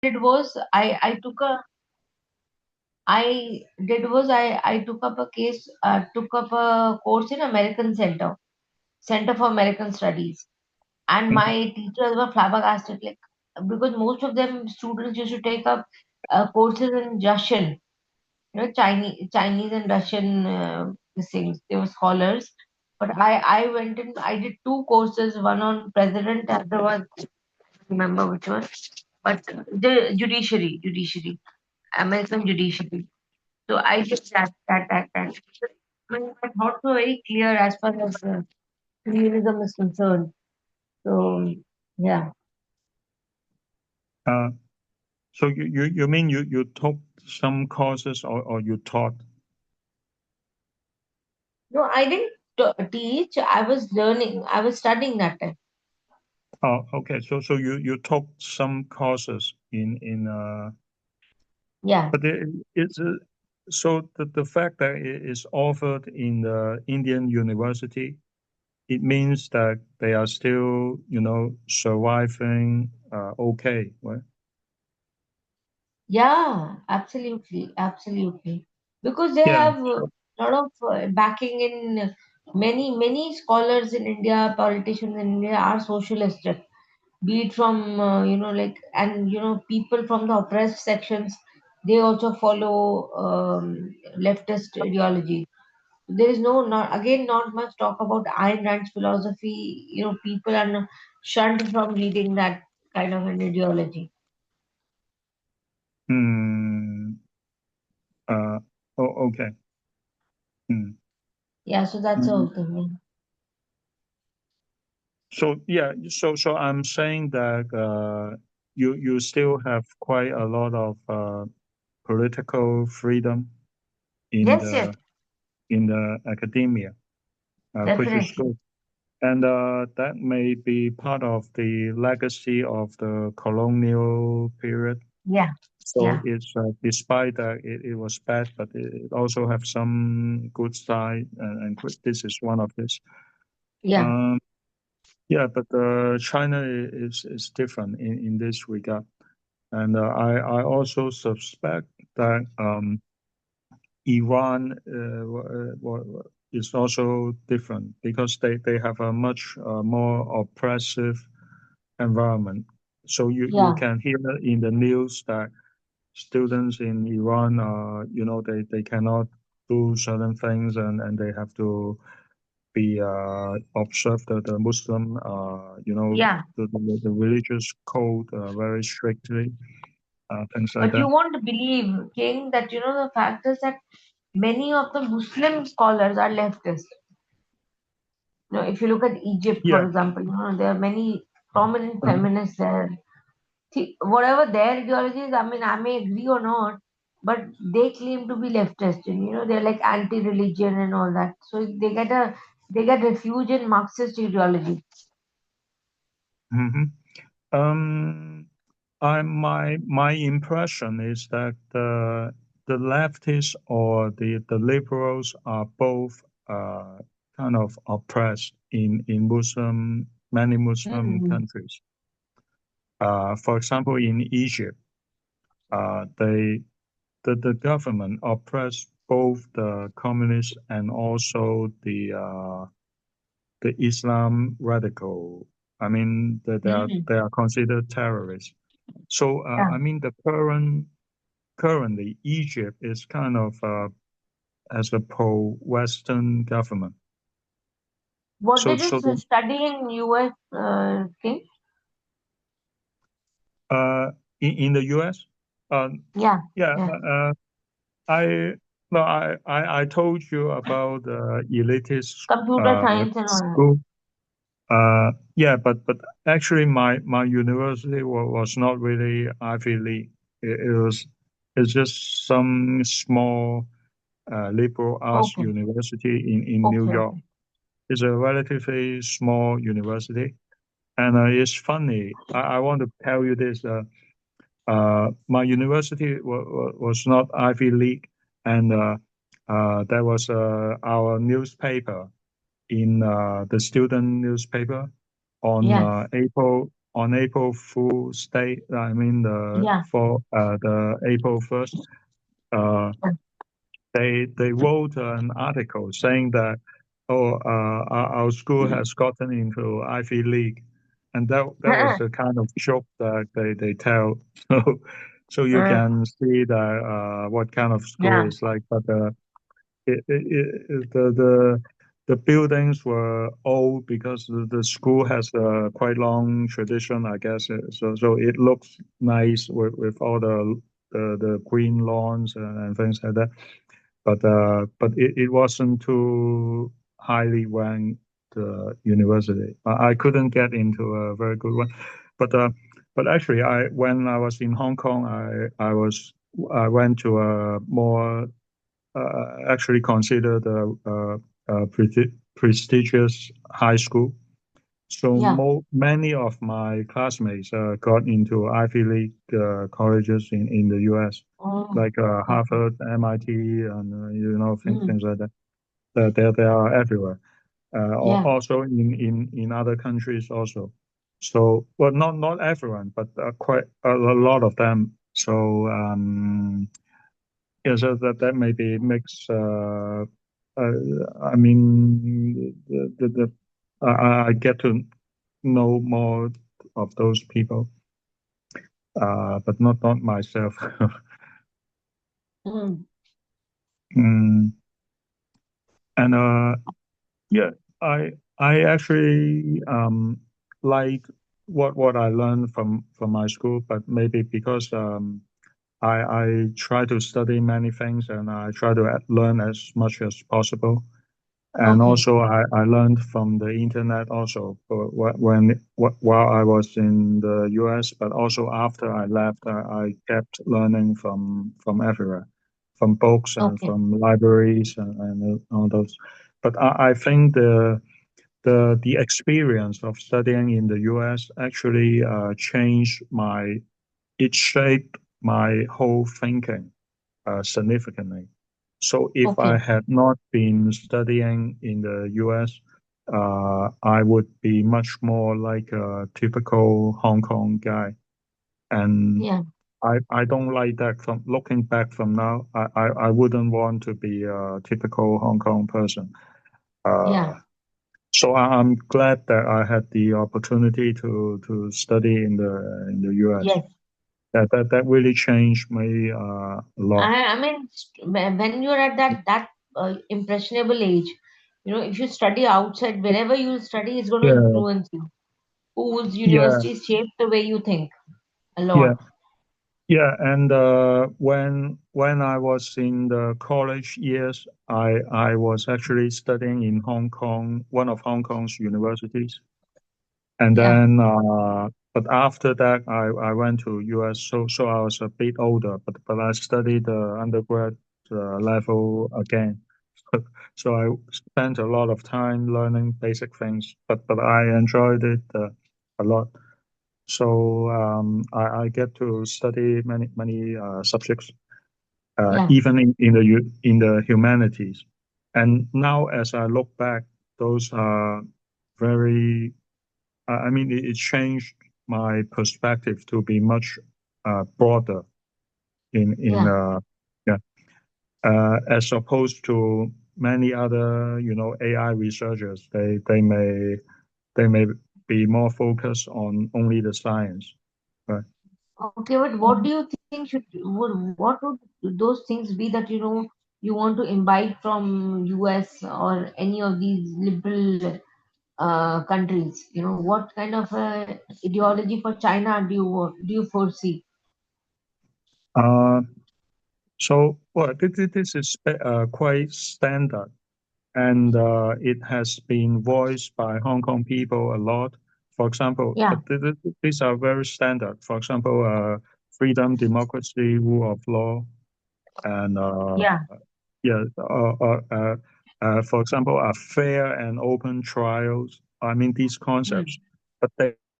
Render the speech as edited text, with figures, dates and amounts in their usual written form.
did was I took a I did was I took up a case took up a course in American Center for American Studies, and Mhm. my teachers were flabbergasted, like, because most of them students used to take up courses in Russian, Chinese and Russian these things. They were scholars, but I went in. I did two courses, one on president, and the other one I don't remember which one, but the judiciary, American judiciary. So I did that. I mean, my thoughts were very clear as far as communism is concerned. So yeah. Uh, so you mean you took some courses or you taught? No, I didn't teach. I was learning. I was studying that time. Oh, okay. So you took some courses in Yeah. but it's so the fact that it is offered in the Indian university, it means that they are still, surviving okay, right? Yeah, absolutely, absolutely. Because they Yeah. have a lot of backing in many scholars in India, politicians in India are socialistic, be it from like, and people from the oppressed sections, they also follow leftist ideology. There is not again not much talk about Ayn Rand's philosophy. People are shunned from reading that kind of an ideology. Hmm. Uh, okay. Hmm. Yeah, so that's the Mm. whole thing. So yeah, so I'm saying that you still have quite a lot of political freedom in Yes, yes, the academia, which is definitely. good. And that may be part of the legacy of the colonial period. Yeah, So yeah, it's despite that it was bad, but it also have some good side, and this is one of this. yeah, Um, yeah, but China is different in this regard, and I also suspect that Iran is also different because they have a much more oppressive environment. So you yeah, can hear in the news that students in Iran, they cannot do certain things and they have to be observe the Muslim, yeah. the religious code very strictly, things like But that. you won't believe, King, that the fact is that many of the Muslim scholars are leftist. If you look at Egypt, Yeah. for example, there are many prominent Uh-huh. feminists there. See, whatever their ideology is, I mean, I may agree or not, but they claim to be leftist, and they're like anti-religion and all that. So they get refuge in Marxist ideology. Hmm. Um, my impression is that the leftists or the liberals are both kind of oppressed in many Muslim Mm. countries. For example, in Egypt, they the government oppressed both the communists and also the Islam radical. I mean, Mm. they are considered terrorists. So Yeah. I mean, the currently Egypt is kind of as a pro-Western government. What So did you so the, study in US, King? uh, in the U.S. Yeah, Yeah, yeah. I no I told you about the elitist Computer science and all that. school. Yeah, but actually, my university was not really Ivy League. It's just some small liberal arts Okay, university in New okay, York. okay. It's a relatively small university, and it's funny. I want to tell you this. My university was not Ivy League, and that was our newspaper in the student newspaper on Yeah. on April Fool's Day, I mean Yeah. the April 1st, uh, they wrote an article saying that, oh, our school has gotten into Ivy League, and that was the kind of joke that they tell. So so you can see that what kind of school Yeah. is like. But the buildings were old because the school has a quite long tradition, I guess. So it looks nice with all the green lawns and things like that. But it wasn't too highly ranked university. I couldn't get into a very good one. But but actually, I when I was in Hong Kong, I went to a more actually considered a prestigious high school. So Yeah. many of my classmates got into Ivy League colleges in the U.S., Oh, like okay. Harvard, MIT, and Mm. things like that. They are everywhere. Yeah. Also in other countries also. So well, not everyone, but quite a lot of them. So yeah, so that maybe makes. I mean, I get to know more of those people, but not myself. Mm. Mm, and yeah, I actually like what I learned from my school, but maybe because I try to study many things and I try to learn as much as possible. And Okay. also, I learned from the internet also while I was in the US, but also after I left, I kept learning from everywhere, from books and Okay. from libraries and all those. But I think the experience of studying in the US actually changed it shaped my whole thinking significantly. So if I Okay. had not been studying in the US, I would be much more like a typical Hong Kong guy. And Yeah. I don't like that. From looking back from now, I wouldn't want to be a typical Hong Kong person. Uh, Yeah. so I'm glad that I had the opportunity to study in the US. Yes. That really changed me a lot. I mean, when you're at that impressionable age, if you study outside, wherever you study is going to Yeah, influence you. Schools, yeah, universities shape the way you think a yeah. lot. Yeah, and when I was in the college years, I was actually studying in Hong Kong, one of Hong Kong's universities, and Yeah. then but after that, I went to US, so I was a bit older, but I studied the undergrad level again. So I spent a lot of time learning basic things, but I enjoyed it a lot. So I get to study many subjects, Yeah. even in the humanities. And now, as I look back, those are very. I mean, it changed my perspective to be much broader in Yeah. yeah, as opposed to many other AI researchers. They may be more focused on only the science. Right. Okay, but what do you think what would those things be that you want to imbibe from US or any of these liberal countries? What kind of ideology for China do you foresee? Uh, so, well, this is quite standard, and it has been voiced by Hong Kong people a lot. For example, Yeah. these are very standard. For example, freedom, democracy, rule of law, and Yeah. yeah, for example, fair and open trials. I mean, these Mm. concepts, but they